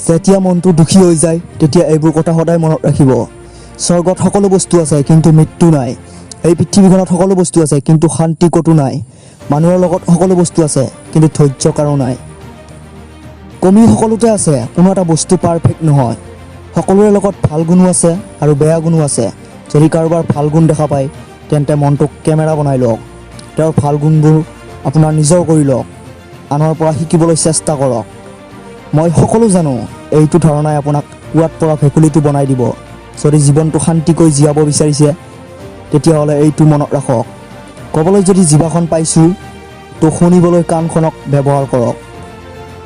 যেতিয়া মনটো দুখী হৈ যায় তেতিয়া এইবোৰ কথা সদায় মনত ৰাখিব। স্বৰ্গত সকলো বস্তু আছে কিন্তু মৃত্যু নাই। এই পৃথিৱীখনত সকলো বস্তু আছে কিন্তু শান্তি ক'তো নাই। মানুহৰ লগত সকলো বস্তু আছে কিন্তু ধৈৰ্য কাৰো নাই। কমি সকলোতে আছে, কোনো এটা বস্তু পাৰফেক্ট নহয়। সকলোৰে লগত ভাল গুণো আছে আৰু বেয়া গুণো আছে। যদি কাৰোবাৰ ভাল গুণ দেখা পায় তেন্তে মনটোক কেমেৰা বনাই লওক। তেওঁৰ ভাল গুণবোৰ আপোনাৰ নিজৰ কৰি লওক। আনৰ পৰা শিকিবলৈ চেষ্টা কৰক। মই সকলো জানো, এইটো ধাৰণাই আপোনাক কুৱাত পৰা ভেকুলীটো বনাই দিব। যদি জীৱনটো শান্তিকৈ জীয়াব বিচাৰিছে তেতিয়াহ'লে এইটো মনত ৰাখক। ক'বলৈ যদি জিভাখন পাইছোঁ তো শুনিবলৈ কাণখনক ব্যৱহাৰ কৰক।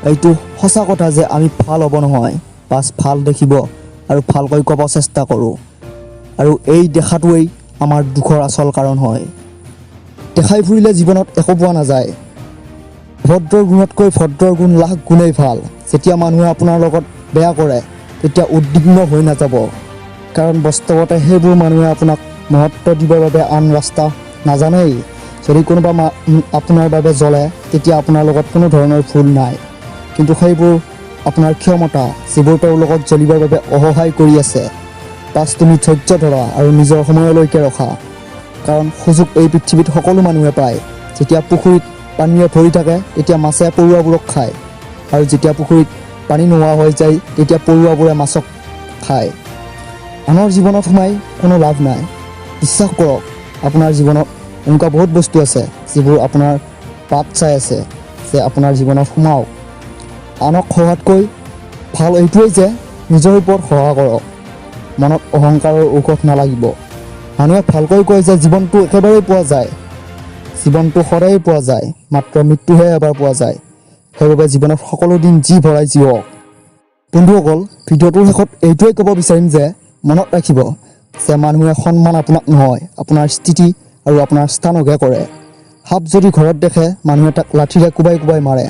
এইটো সঁচা কথা যে আমি ভাল হ'ব নহয়, বাছ ভাল দেখিব আৰু ভালকৈ ক'ব চেষ্টা কৰোঁ। আৰু এই দেখাটোৱেই আমাৰ দুখৰ আচল কাৰণ হয়। দেখাই ফুৰিলে জীৱনত একো পোৱা নাযায়। ভদ্ৰৰ গুণতকৈ ভদ্ৰৰ গুণ লাখ গুণেই ভাল। যেতিয়া মানুহে আপোনাৰ লগত বেয়া কৰে তেতিয়া উদ্বিগ্ন হৈ নাযাব, কাৰণ বাস্তৱতে সেইবোৰ মানুহে আপোনাক মহত্ব দিবৰ বাবে আন ৰাস্তা নাজানেই। যদি কোনোবা আপোনাৰ বাবে জ্বলে তেতিয়া আপোনাৰ লগত কোনো ধৰণৰ ভুল নাই, কিন্তু সেইবোৰ আপোনাৰ ক্ষমতা যিবোৰ তেওঁৰ লগত জ্বলিবৰ বাবে অসহায় কৰি আছে। বাছ তুমি ধৈৰ্য ধৰা আৰু নিজৰ সময়লৈকে ৰখা, কাৰণ সুযোগ এই পৃথিৱীত সকলো মানুহে পায়। যেতিয়া পুখুৰীত পানীৰে ভৰি থাকে তেতিয়া মাছে পৰুৱাবোৰক খায়, আৰু যেতিয়া পুখুৰীত পানী নোহোৱা হৈ যায় তেতিয়া পৰুৱাবোৰে মাছক খায়। আনৰ জীৱনত সোমাই কোনো লাভ নাই। বিশ্বাস কৰক, আপোনাৰ জীৱনত এনেকুৱা বহুত বস্তু আছে যিবোৰ আপোনাৰ বাট চাই আছে যে আপোনাৰ জীৱনত সোমাওক। আনক সহাতকৈ ভাল এইটোৱেই যে নিজৰ ওপৰত সহায় কৰক। মনত অহংকাৰৰ ঔষধ নালাগিব। মানুহে ভালকৈ কয় যে জীৱনটো একেবাৰেই পোৱা যায়। জীৱনটো সদায় পোৱা যায়, মাত্ৰ মৃত্যুহে এবাৰ পোৱা যায়। সেইবাবে জীৱনত সকলো দিন যি ভৰাই জীয়ক। বন্ধুসকল, ভিডিঅ'টোৰ শেষত এইটোৱে ক'ব বিচাৰিম যে মনত ৰাখিব যে মানুহে সন্মান আপোনাক নহয়, আপোনাৰ স্থিতি আৰু আপোনাৰ স্থানকহে কৰে। সাপ যদি ঘৰত দেখে মানুহে তাক লাঠিৰে কোবাই কোবাই মাৰে,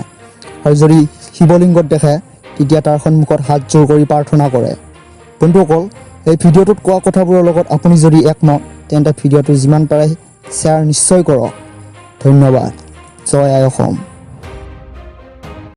আৰু যদি শিৱলিংগত দেখে তেতিয়া তাৰ সন্মুখত হাত জোৰ কৰি প্ৰাৰ্থনা কৰে। বন্ধুসকল, এই ভিডিঅ'টোত কোৱা কথাবোৰৰ লগত আপুনি যদি একমত তেন্তে ভিডিঅ'টো যিমান পাৰে শ্বেয়াৰ নিশ্চয় কৰক। ধন্যবাদ। জয় আই অসম।